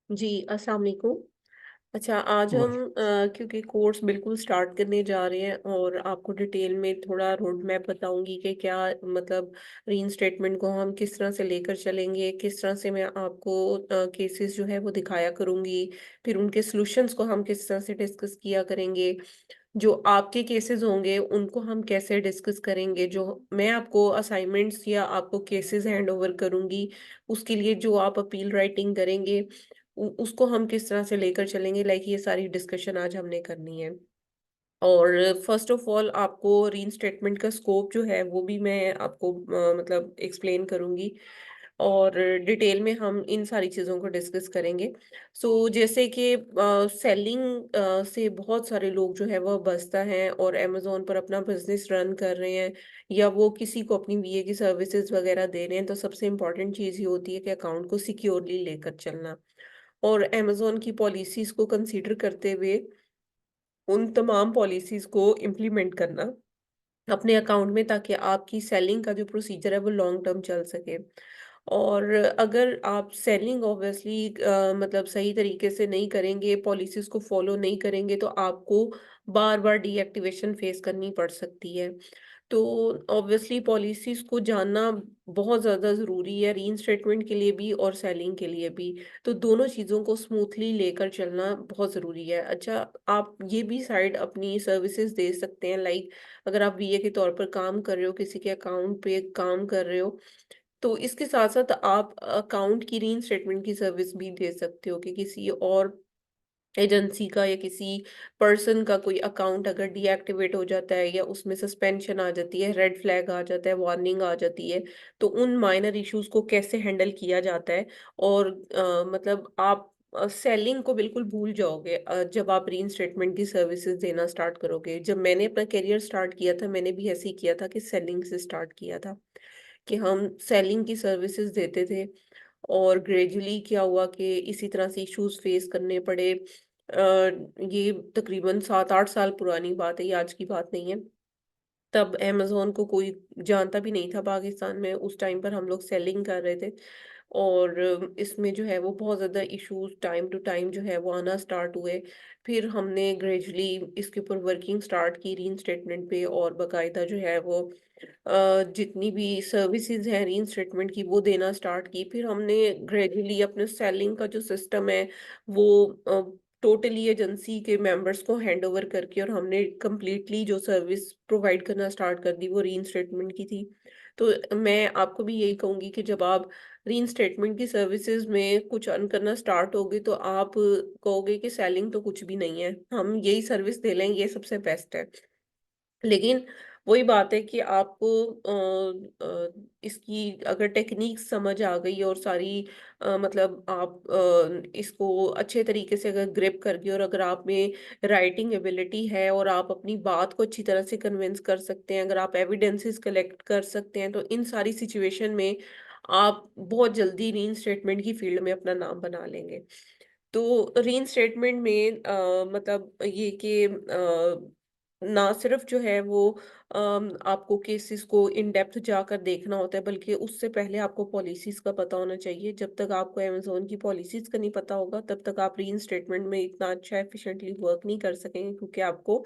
जी, अस्सलाम वालेकुम। अच्छा, आज हम वाह! क्योंकि कोर्स बिल्कुल स्टार्ट करने जा रहे हैं और आपको डिटेल में थोड़ा रोड मैप बताऊँगी कि क्या मतलब रीइंस्टेटमेंट को हम किस तरह से लेकर चलेंगे, किस तरह से मैं आपको केसेस जो है वो दिखाया करूँगी, फिर उनके सॉल्यूशंस को हम किस तरह से डिस्कस किया करेंगे। जो आपके केसेस होंगे उनको हम कैसे डिस्कस करेंगे, जो मैं आपको असाइनमेंट्स या आपको केसेस हैंड ओवर करूँगी, उसके लिए जो आप अपील राइटिंग करेंगे उसको हम किस तरह से लेकर चलेंगे, लाइक ये सारी डिस्कशन आज हमने करनी है। और फर्स्ट ऑफ ऑल आपको रीइंस्टेटमेंट का स्कोप जो है वो भी मैं आपको मतलब एक्सप्लेन करूंगी और डिटेल में हम इन सारी चीज़ों को डिस्कस करेंगे। सो जैसे कि सेलिंग से बहुत सारे लोग जो है वो बसता है और अमेज़न पर अपना बिज़नेस रन कर रहे हैं या वो किसी को अपनी वीए की सर्विसेज वगैरह दे रहे हैं, तो सबसे इम्पोर्टेंट चीज़ ये होती है कि अकाउंट को सिक्योरली लेकर चलना और अमेज़न की पॉलिसीज़ को कंसीडर करते हुए उन तमाम पॉलिसीज़ को इम्प्लीमेंट करना अपने अकाउंट में, ताकि आपकी सेलिंग का जो प्रोसीजर है वो लॉन्ग टर्म चल सके। और अगर आप सेलिंग ऑब्वियसली मतलब सही तरीके से नहीं करेंगे, पॉलिसीज़ को फॉलो नहीं करेंगे, तो आपको बार-बार डीएक्टिवेशन फेस करनी पड़ सकती है। तो ऑब्वियसली पॉलिसीज़ को जानना बहुत ज़्यादा ज़रूरी है, रीइंस्टेटमेंट के लिए भी और सेलिंग के लिए भी। तो दोनों चीज़ों को स्मूथली लेकर चलना बहुत ज़रूरी है। अच्छा, आप ये भी साइड अपनी सर्विसेज़ दे सकते हैं, लाइक अगर आप वीए के तौर पर काम कर रहे हो, किसी के अकाउंट पे काम कर रहे हो, तो इसके साथ-साथ आप अकाउंट की रीइंस्टेटमेंट की सर्विस भी दे सकते हो कि किसी और एजेंसी का या किसी पर्सन का कोई अकाउंट अगर डीएक्टिवेट हो जाता है या उसमें सस्पेंशन आ जाती है, रेड फ्लैग आ जाता है, वार्निंग आ जाती है, तो उन माइनर इश्यूज़ को कैसे हैंडल किया जाता है और मतलब आप सेलिंग को बिल्कुल भूल जाओगे जब आप रीइंस्टेटमेंट की सर्विसेज़ देना स्टार्ट करोगे। जब मैंने अपना करियर स्टार्ट किया था, मैंने भी ऐसे ही किया था कि सेलिंग से स्टार्ट किया था, कि हम सेलिंग की सर्विसेज़ देते थे और ग्रेजुअली क्या हुआ कि इसी तरह से इश्यूज़ फेस करने पड़े। ये तकरीबन 7-8 साल पुरानी बात है, ये आज की बात नहीं है। तब अमेज़न को कोई जानता भी नहीं था पाकिस्तान में, उस टाइम पर हम लोग सेलिंग कर रहे थे और इसमें जो है वो बहुत ज़्यादा इश्यूज़ टाइम टू टाइम जो है वो आना स्टार्ट हुए। फिर हमने ग्रेजुअली इसके ऊपर वर्किंग स्टार्ट की रीइंस्टेटमेंट पे और बाकायदा जो है वो जितनी भी सर्विसेज़ हैं रीइंस्टेटमेंट की वो देना स्टार्ट की। फिर हमने ग्रेजुअली अपने सेलिंग का जो सिस्टम है वो टोटली एजेंसी के मेंबर्स को हैंडओवर करके और हमने कंप्लीटली जो सर्विस प्रोवाइड करना स्टार्ट कर दी वो रीइंस्टेटमेंट की थी। तो मैं आपको भी यही कहूँगी कि जब आप रीइंस्टेटमेंट की सर्विसेज़ में कुछ अर्न करना स्टार्ट होगे तो आप कहोगे कि सेलिंग तो कुछ भी नहीं है, हम यही सर्विस दे लें, ये सबसे बेस्ट है। लेकिन वही बात है कि आपको इसकी अगर टेक्नीक समझ आ गई और सारी मतलब आप इसको अच्छे तरीके से अगर ग्रिप कर गए और अगर आप में राइटिंग एबिलिटी है और आप अपनी बात को अच्छी तरह से कन्विंस कर सकते हैं, अगर आप एविडेंसेस कलेक्ट कर सकते हैं, तो इन सारी सिचुएशन में आप बहुत जल्दी रीइंस्टेटमेंट की फील्ड में अपना नाम बना लेंगे। तो रीइंस्टेटमेंट में मतलब ये कि ना सिर्फ जो है वो आपको केसेस को इन डेप्थ जाकर देखना होता है, बल्कि उससे पहले आपको पॉलिसीज़ का पता होना चाहिए। जब तक आपको अमेज़न की पॉलिसीज़ का नहीं पता होगा, तब तक आप रीइंस्टेटमेंट में इतना अच्छा एफिशिएंटली वर्क नहीं कर सकेंगे, क्योंकि आपको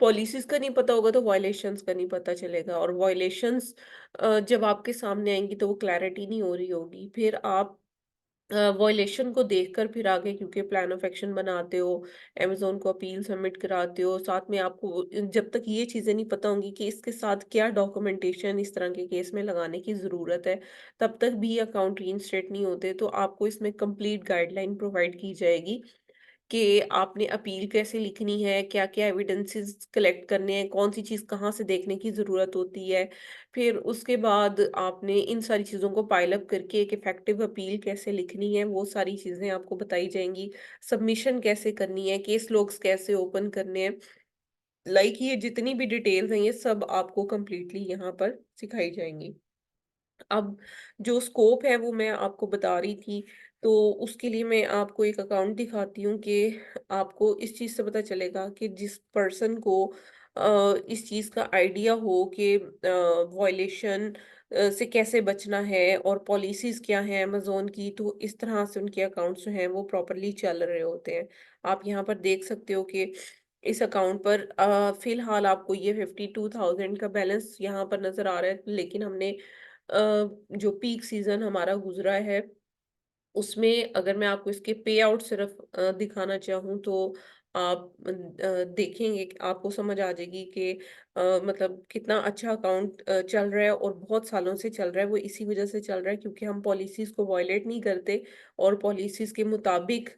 पॉलिसीज़ का नहीं पता होगा तो वायलेशंस का नहीं पता चलेगा और वायलेशंस जब आपके सामने आएँगी तो वो क्लैरिटी नहीं हो रही होगी। फिर आप वॉयलेशन को देखकर फिर आगे क्योंकि प्लान ऑफ एक्शन बनाते हो, अमेज़न को अपील सबमिट कराते हो, साथ में आपको जब तक ये चीज़ें नहीं पता होंगी कि इसके साथ क्या डॉक्यूमेंटेशन इस तरह के केस में लगाने की ज़रूरत है, तब तक भी अकाउंट रीइंस्टेट नहीं होते। तो आपको इसमें कंप्लीट गाइडलाइन प्रोवाइड की जाएगी कि आपने अपील कैसे लिखनी है, क्या-क्या एविडेंसेस कलेक्ट करने हैं, कौन-सी चीज़ कहाँ से देखने की ज़रूरत होती है। फिर उसके बाद आपने इन सारी चीज़ों को पाइल अप करके एक इफ़ेक्टिव अपील कैसे लिखनी है, वो सारी चीज़ें आपको बताई जाएँगी। सबमिशन कैसे करनी है, केस लॉग्स कैसे ओपन करने हैं, लाइक ये जितनी भी डिटेल्स हैं, ये सब आपको कंप्लीटली यहाँ पर सिखाई जाएँगी। अब जो स्कोप है वो मैं आपको बता रही थी, तो उसके लिए मैं आपको एक अकाउंट दिखाती हूँ कि आपको इस चीज़ से पता चलेगा कि जिस पर्सन को इस चीज़ का आइडिया हो कि वॉयलेशन से कैसे बचना है और पॉलिसीज़ क्या हैं अमेज़न की, तो इस तरह से उनके अकाउंट्स जो हैं वो प्रॉपर्ली चल रहे होते हैं। आप यहाँ पर देख सकते हो कि इस अकाउंट पर फ़िलहाल आपको ये 52,000 का बैलेंस यहाँ पर नज़र आ रहा है, लेकिन हमने जो पीक सीज़न हमारा गुज़रा है उसमें अगर मैं आपको इसके पे आउट सिर्फ दिखाना चाहूँ तो आप देखेंगे कि आपको समझ आ जाएगी कि मतलब कितना अच्छा अकाउंट चल रहा है और बहुत सालों से चल रहा है। वो इसी वज़ह से चल रहा है क्योंकि हम पॉलिसीज़ को वायलेट नहीं करते और पॉलिसीज़ के मुताबिक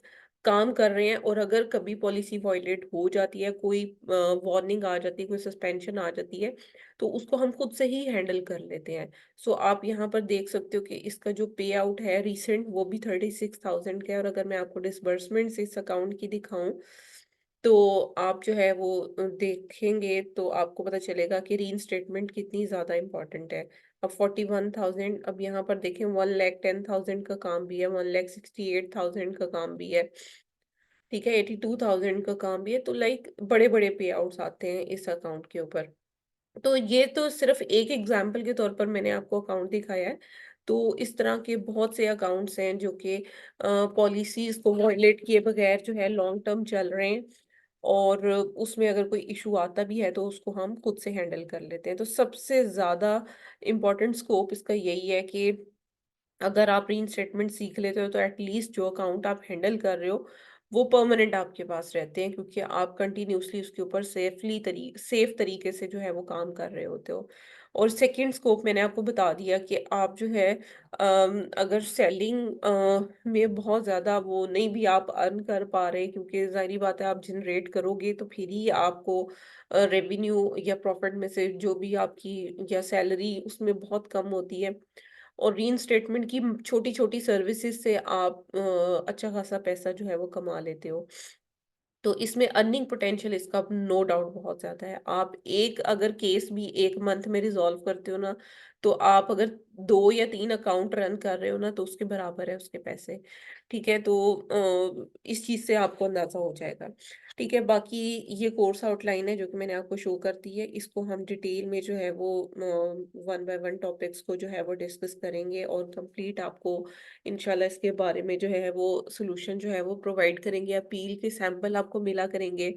काम कर रहे हैं और अगर कभी पॉलिसी वायलेट हो जाती है, कोई वार्निंग आ जाती है, कोई सस्पेंशन आ जाती है, तो उसको हम खुद से ही हैंडल कर लेते हैं। सो आप यहाँ पर देख सकते हो कि इसका जो पे आउट है रिसेंट वो भी 36,000 का है और अगर मैं आपको डिसबर्समेंट्स इस अकाउंट की दिखाऊं तो आप जो है वो देखेंगे तो आपको पता चलेगा कि रीइंस्टेटमेंट कितनी ज़्यादा इम्पोर्टेंट है। अब 41,000 अब यहाँ पर देखें 1,10,000 का काम भी है, 1,68,000 का काम भी है, ठीक है, 82,000 का काम भी है, तो लाइक बड़े-बड़े पे आउट्स आते हैं इस अकाउंट के ऊपर। तो ये तो सिर्फ़ एक एग्ज़ाम्पल के तौर पर मैंने आपको अकाउंट दिखाया है। तो इस तरह के बहुत से अकाउंट्स हैं जो कि पॉलिसीज़ को वॉयलेट किए बगैर जो है लॉन्ग टर्म चल रहे हैं और उसमें अगर कोई इश्यू आता भी है तो उसको हम खुद से हैंडल कर लेते हैं। तो सबसे ज़्यादा इम्पोर्टेंट स्कोप इसका यही है कि अगर आप रीइंस्टेटमेंट सीख लेते हो तो एटलीस्ट जो अकाउंट आप हैंडल कर रहे हो वो परमानेंट आपके पास रहते हैं क्योंकि आप कंटिन्यूअसली उसके ऊपर सेफ तरीके से जो है वो काम कर रहे होते हो। और सेकंड स्कोप मैंने आपको बता दिया कि आप जो है अगर सेलिंग में बहुत ज़्यादा वो नहीं भी आप अर्न कर पा रहे क्योंकि ज़ाहिर बात है आप जनरेट करोगे तो फिर ही आपको रेवेन्यू या प्रॉफिट में से जो भी आपकी या सैलरी उसमें बहुत कम होती है और रीइंस्टेटमेंट की छोटी-छोटी सर्विसेज़ से आप अच्छा खासा पैसा जो है वो कमा लेते हो। तो इसमें अर्निंग पोटेंशियल इसका नो डाउट बहुत ज़्यादा है। आप एक अगर केस भी 1 मंथ में रिज़ॉल्व करते हो ना, तो आप अगर 2 या 3 अकाउंट रन कर रहे हो ना, तो उसके बराबर है उसके पैसे। ठीक है? तो इस चीज़ से आपको अंदाज़ा हो जाएगा। ठीक है? बाकी ये कोर्स आउटलाइन है जो कि मैंने आपको शो कर दी है। इसको हम डिटेल में जो है वो वन बाय वन टॉपिक्स को जो है वो डिस्कस करेंगे और कंप्लीट आपको इंशाल्लाह इसके बारे में जो है वो सॉल्यूशन जो है वो प्रोवाइड करेंगे, अपील के सैंपल आपको मिला करेंगे,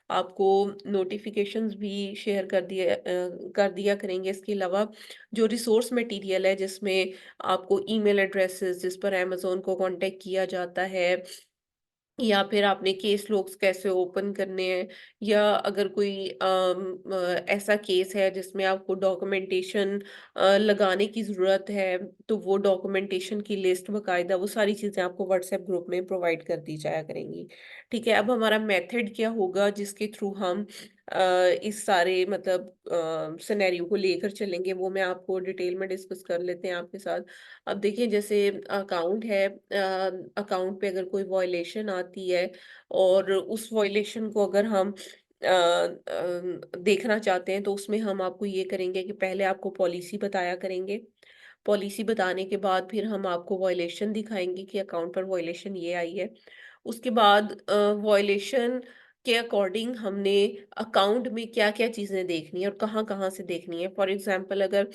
आपको नोटिफिकेशंस भी शेयर कर दिया करेंगे। इसके अलावा जो रिसोर्स मटेरियल है जिसमें आपको ईमेल एड्रेसेस जिस पर अमेज़न को कॉन्टैक्ट किया जाता है या फिर आपने केस लॉग्स कैसे ओपन करने हैं या अगर कोई ऐसा केस है जिसमें आपको डॉक्यूमेंटेशन लगाने की ज़रूरत है, तो वो डॉक्यूमेंटेशन की लिस्ट बाकायदा वो सारी चीज़ें आपको व्हाट्सएप ग्रुप में प्रोवाइड कर दी जाया करेंगी। ठीक है, अब हमारा मेथड क्या होगा जिसके थ्रू हम इस सारे मतलब सिनेरियो को लेकर चलेंगे, वो मैं आपको डिटेल में डिस्कस कर लेते हैं आपके साथ। अब देखिए जैसे अकाउंट है अकाउंट पे अगर कोई वॉयलेशन आती है और उस वॉयलेशन को अगर हम देखना चाहते हैं तो उसमें हम आपको ये करेंगे कि पहले आपको पॉलिसी बताया करेंगे। पॉलिसी बताने के बाद फिर हम आपको वॉयलेशन दिखाएँगे कि अकाउंट पर वॉयलेशन ये आई है। उसके बाद वॉयलेशन के अकॉर्डिंग हमने अकाउंट में क्या-क्या चीज़ें देखनी है और कहाँ-कहाँ से देखनी है। फॉर एग्ज़ाम्पल अगर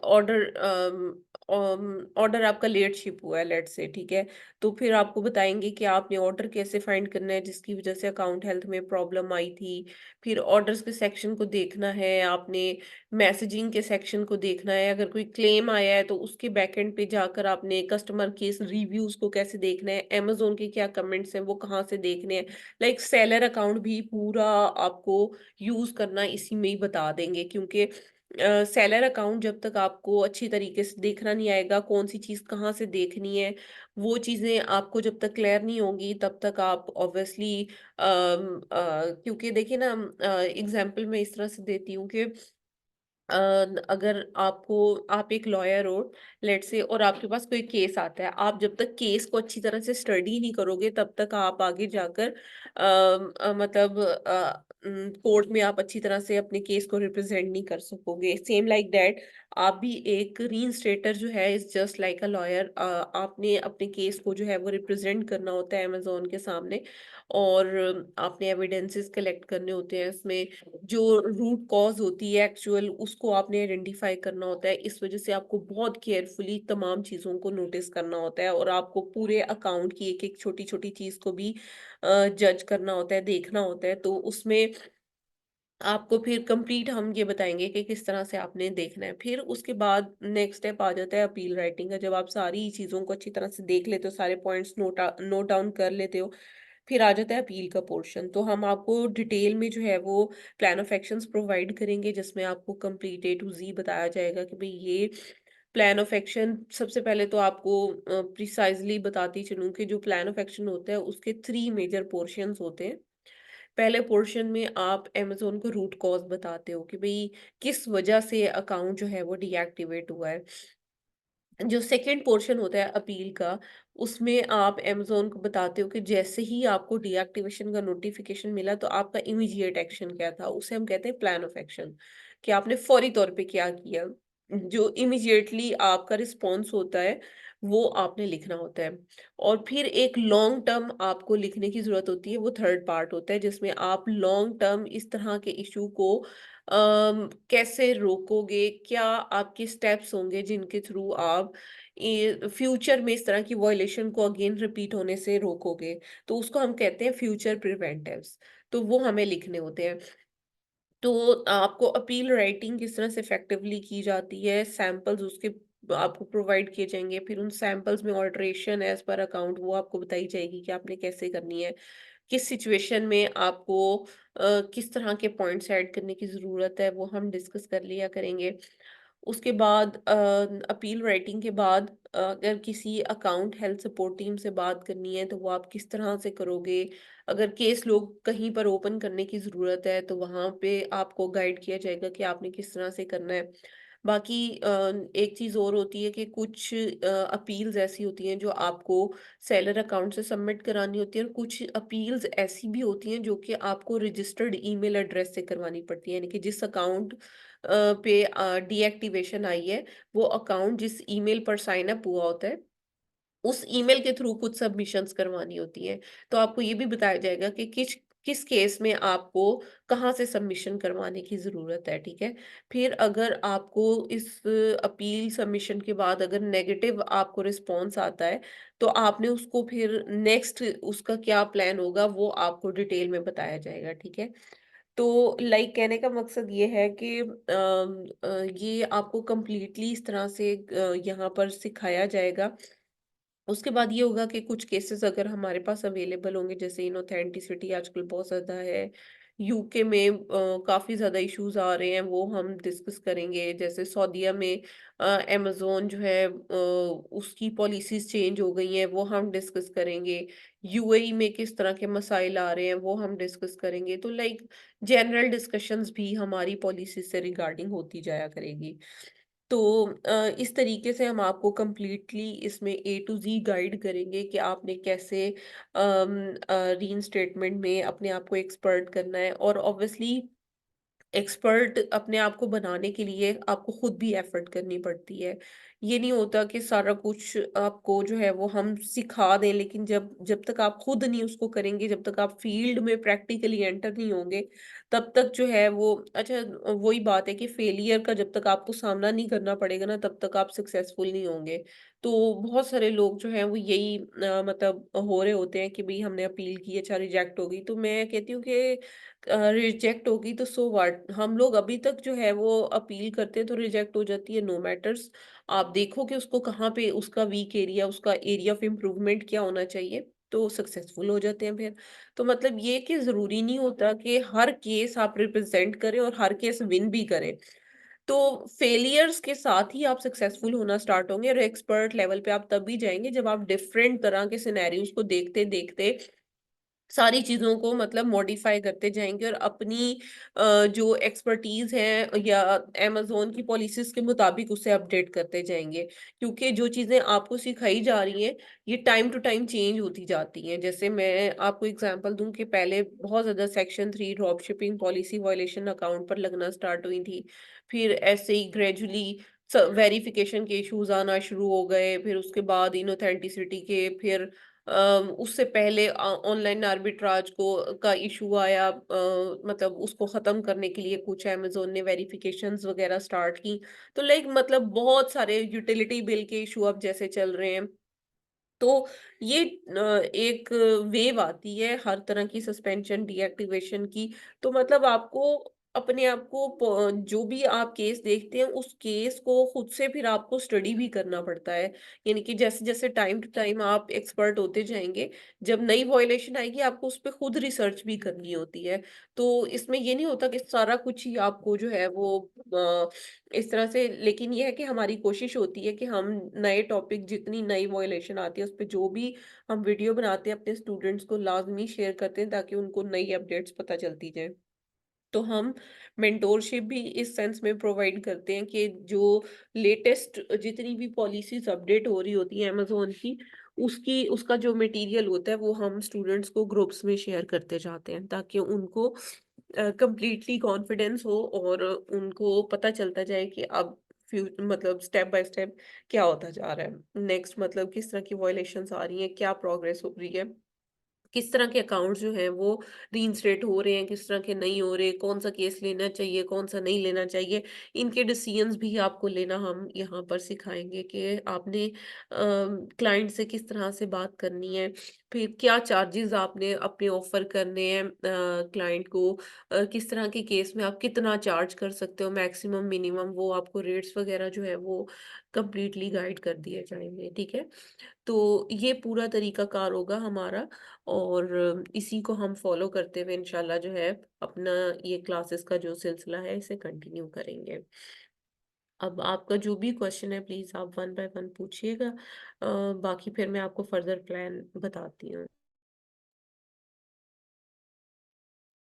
ऑर्डर ऑर्डर आपका लेट शिप हुआ है लेट्स से ठीक है तो फिर आपको बताएंगे कि आपने ऑर्डर कैसे फाइंड करना है जिसकी वजह से अकाउंट हेल्थ में प्रॉब्लम आई थी फिर ऑर्डर्स के सेक्शन को देखना है आपने मैसेजिंग के सेक्शन को देखना है अगर कोई क्लेम आया है तो उसके बैकएंड पे जाकर आपने कस्टमर केस रिव्यूज को कैसे देखना है अमेजोन के क्या कमेंट्स हैं वो कहाँ से देखने हैं लाइक सेलर अकाउंट भी पूरा आपको यूज करना इसी में ही बता देंगे क्योंकि सेलर अकाउंट जब तक आपको अच्छी तरीके से देखना नहीं आएगा, कौन-सी चीज़ कहाँ से देखनी है, वो चीज़ें आपको जब तक क्लियर नहीं होंगी, तब तक आप ऑब्वियसली क्योंकि देखिए ना एग्ज़ाम्पल मैं इस तरह से देती हूँ कि अगर आपको आप एक लॉयर हो लेट्स से और आपके पास कोई केस आता है आप जब तक केस को अच्छी तरह से स्टडी नहीं करोगे तब तक आप आगे जाकर मतलब कोर्ट में आप अच्छी तरह से अपने केस को रिप्रेजेंट नहीं कर सकोगे। सेम लाइक दैट आप भी एक रीइंस्टेटर जो है is just like a lawyer, आपने अपने केस को जो है वो रिप्रेजेंट करना होता है अमेज़न के सामने, और आपने एविडेंसेस कलेक्ट करने होते हैं इसमें, जो रूट कॉज़ होती है एक्चुअल उसको आपने आइडेंटिफ़ाई करना होता है। इस वज़ह से आपको बहुत केयरफुली तमाम चीज़ों को नोटिस करना होता है, और आपको पूरे अकाउंट की एक-एक छोटी-छोटी चीज़ को भी जज करना होता है, देखना होता है। तो उसमें आपको फिर कंप्लीट हम ये बताएँगे कि किस तरह से आपने देखना है। फिर उसके बाद नेक्स्ट स्टेप आ जाता है अपील राइटिंग का। जब आप सारी चीज़ों को अच्छी तरह से देख लेते हो, सारे पॉइंट्स नोट डाउन कर लेते हो, फिर आ जाता है अपील का पोर्शन। तो हम आपको डिटेल में जो है वो प्लान ऑफ एक्शंस प्रोवाइड करेंगे, जिसमें आपको कंप्लीट ए टू ज़ी बताया जाएगा कि भई ये प्लान ऑफ एक्शन। सबसे पहले तो आपको प्रिसाइज़ली बताती चलूँ कि जो प्लान ऑफ एक्शन होता है उसके 3 मेजर पोर्शंस होते हैं। पहले पोर्शन में आप अमेज़न को रूट कॉज़ बताते हो कि भई किस वजह से अकाउंट जो है वो डीएक्टिवेट हुआ है। जो सेकंड पोर्शन होता है अपील का, उसमें आप अमेज़न को बताते हो कि जैसे ही आपको डीएक्टिवेशन का नोटिफ़िकेशन मिला तो आपका इमीडिएट एक्शन क्या था? उसे हम कहते हैं प्लान ऑफ एक्शन, कि आपने फौरी तौर पे क्या किया? जो इमीडिएटली आपका रिस्पॉन्स होता है, वो आपने लिखना होता है। और फिर एक लॉन्ग टर्म आपको लिखने की ज़रूरत होती है, वो थर्ड पार्ट होता है, जिसमें आप लॉन्ग टर्म इस तरह के इश्यू को कैसे रोकोगे? क्या आपके स्टेप्स होंगे जिनके थ्रू आप फ्यूचर में इस तरह की वायलेशन को अगेन रिपीट होने से रोकोगे? तो उसको हम कहते हैं फ्यूचर प्रिवेंटिव्स। तो वो हमें लिखने होते हैं। तो आपको अपील राइटिंग किस तरह से इफेक्टिवली की जाती है, सैंपल्स उसके आपको प्रोवाइड किए जाएँगे, फिर उन सैंपल्स में अल्टरेशन एज़ पर अकाउंट वो आपको बताई जाएगी कि आपने कैसे करनी है। किस सिचुएशन में आपको किस तरह के पॉइंट्स ऐड करने की ज़रूरत है, वो हम डिस्कस कर लिया करेंगे। उसके बाद अपील राइटिंग के बाद अगर किसी अकाउंट हेल्थ सपोर्ट टीम से बात करनी है, तो वो आप किस तरह से करोगे? अगर केस लोग कहीं पर ओपन करने की ज़रूरत है, तो वहाँ पे आपको गाइड किया जाएगा कि आपने किस तरह से करना है। बाकी एक चीज़ और होती है कि कुछ अपील्स ऐसी होती हैं जो आपको सेलर अकाउंट से सबमिट करानी होती है, और कुछ अपील्स ऐसी भी होती हैं जो कि आपको रजिस्टर्ड ईमेल एड्रेस से करवानी पड़ती है, यानी कि जिस अकाउंट पे डीएक्टिवेशन आई है, वो अकाउंट जिस ईमेल पर साइन अप हुआ होता है, उस ईमेल के थ्रू कुछ सबमिशंस करवानी होती हैं। तो आपको ये भी बताया जाएगा कि किस किस केस में आपको कहाँ से सबमिशन करवाने की ज़रूरत है, ठीक है? फिर अगर आपको इस अपील सबमिशन के बाद अगर नेगेटिव आपको रिस्पॉन्स आता है, तो आपने उसको फिर नेक्स्ट उसका क्या प्लान होगा, वो आपको डिटेल में बताया जाएगा, ठीक है? तो लाइक कहने का मकसद ये है कि ये आपको कंप्लीटली इस तरह से यहाँ पर सिखाया जाएगा। उसके बाद ये होगा कि कुछ केसेस अगर हमारे पास अवेलेबल होंगे, जैसे इनऑथेंटिसिटी आजकल बहुत ज़्यादा है। यूके में काफ़ी ज़्यादा इश्यूज़ आ रहे हैं, वो हम डिस्कस करेंगे। जैसे सऊदीया में अमेज़न जो है उसकी पॉलिसीज़ चेंज हो गई हैं, वो हम डिस्कस करेंगे। यूएई में किस तरह के मसाइल आ रहे हैं, वो हम डिस्कस करेंगे। तो लाइक जनरल डिस्कशंस भी हमारी पॉलिसीज़ से रिगार्डिंग होती जाया करेगी। तो इस तरीके से हम आपको कंप्लीटली इसमें ए टू ज़ी गाइड करेंगे कि आपने कैसे रीइंस्टेटमेंट में अपने आप को एक्सपर्ट करना है, और ऑब्वियसली एक्सपर्ट अपने आप को बनाने के लिए आपको खुद भी एफर्ट करनी पड़ती है। ये नहीं होता कि सारा कुछ आपको जो है वो हम सिखा दें, लेकिन जब जब तक आप खुद नहीं उसको करेंगे, जब तक आप फील्ड में प्रैक्टिकली एंटर नहीं होंगे, तब तक जो है वो अच्छा वही बात है कि फेलियर का जब तक आपको सामना नहीं करना पड़ेगा ना, तब तक आप सक्सेसफुल नहीं होंगे। तो बहुत सारे लोग जो हैं वो यही मतलब हो रहे होते हैं कि भई हमने अपील की, अच्छा रिजेक्ट हो गई। तो मैं कहती हूँ कि रिजेक्ट होगी तो सो व्हाट, हम लोग अभी तक जो है वो अपील करते हैं तो रिजेक्ट हो जाती है, नो मैटर्स। आप देखो कि उसको कहाँ पे उसका वीक एरिया, उसका एरिया ऑफ इम्प्रूवमेंट क्या होना चाहिए, तो सक्सेसफुल हो जाते हैं फिर। तो मतलब ये कि ज़रूरी नहीं होता कि हर केस आप रिप्रेज़ेंट करें और हर केस विन भी करें। तो फेलियर्स के साथ ही आप सक्सेसफुल होना स्टार्ट होंगे, और एक्सपर्ट लेवल पे आप तभी जाएँगे जब आप डिफरेंट तरह के सिनेरियोज़ को देखते-देखते सारी चीज़ों को मतलब मॉडिफ़ाई करते जाएँगे और अपनी जो एक्सपर्टीज़ है या अमेज़न की पॉलिसीज़ के मुताबिक उसे अपडेट करते जाएँगे। क्योंकि जो चीज़ें आपको सिखाई जा रही हैं, ये टाइम टू टाइम चेंज होती जाती हैं। जैसे मैं आपको एग्ज़ाम्पल दूँ कि पहले बहुत ज़्यादा section 3 drop shipping policy violation account पर लगना स्टार्ट हुई थी। फिर ऐसे ही ग्रेजुअली वेरिफ़िकेशन के इश्यूज़ आना शुरू हो गए, फिर उसके बाद इनऑथेंटिसिटी के, फिर उससे पहले ऑनलाइन आर्बिट्राज को का इशू आया, मतलब उसको खत्म करने के लिए कुछ अमेज़न ने वेरिफिकेशंस वगैरह स्टार्ट की। तो लाइक मतलब बहुत सारे यूटिलिटी बिल के इशू अब जैसे चल रहे हैं। तो ये एक वेव आती है हर तरह की सस्पेंशन डीएक्टिवेशन की। तो मतलब आपको अपने आप को जो भी आप केस देखते हैं उस केस को खुद से फिर आपको स्टडी भी करना पड़ता है। यानी कि जैसे जैसे टाइम टू टाइम आप एक्सपर्ट होते जाएंगे, जब नई वॉयलेशन आएगी आपको उस पर खुद रिसर्च भी करनी होती है। तो इसमें ये नहीं होता कि सारा कुछ ही आपको जो है वो इस तरह से, लेकिन ये है कि हमारी कोशिश होती है कि हम नए टॉपिक, जितनी नई वॉयलेशन आती है, उस पे जो भी हम वीडियो बनाते हैं अपने स्टूडेंट्स को लाज़मी शेयर करते हैं ताकि उनको नई अपडेट्स पता चलती जाएँ। तो हम मेंटोरशिप भी इस सेंस में प्रोवाइड करते हैं कि जो लेटेस्ट जितनी भी पॉलिसीज़ अपडेट हो रही होती हैं अमेज़न की, उसकी उसका जो मटेरियल होता है वो हम स्टूडेंट्स को ग्रुप्स में शेयर करते जाते हैं ताकि उनको कंप्लीटली कॉन्फिडेंस हो और उनको पता चलता जाए कि अब मतलब स्टेप बाय स्टेप क्या होता जा रहा है। नेक्स्ट मतलब किस तरह की वायलेशंस आ रही हैं, क्या प्रोग्रेस हो रही है, किस तरह के अकाउंट्स जो हैं वो रीइंस्टेट हो रहे हैं, किस तरह के नहीं हो रहे, कौन-सा केस लेना चाहिए, कौन-सा नहीं लेना चाहिए। इनके डिसीजंस भी आपको लेना हम यहाँ पर सिखाएँगे कि आपने क्लाइंट से किस तरह से बात करनी है, फिर क्या चार्जेज़ आपने अपने ऑफ़र करने हैं क्लाइंट को, किस तरह के केस में आप कितना चार्ज कर सकते हो, मैक्सिमम, मिनिमम, वो आपको रेट्स वग़ैरह जो है वो कंप्लीटली गाइड कर दिए जाएँगे, ठीक है? तो ये पूरा तरीकाकार होगा हमारा और इसी को हम फॉलो करते हुए इंशाल्लाह जो है अपना ये क्लासेस का जो सिलसिला है इसे कंटिन्यू करेंगे। अब आपका जो भी क्वेश्चन है प्लीज़ आप वन बाय वन पूछिएगा। बाकी फिर मैं आपको फर्दर प्लान बताती हूँ।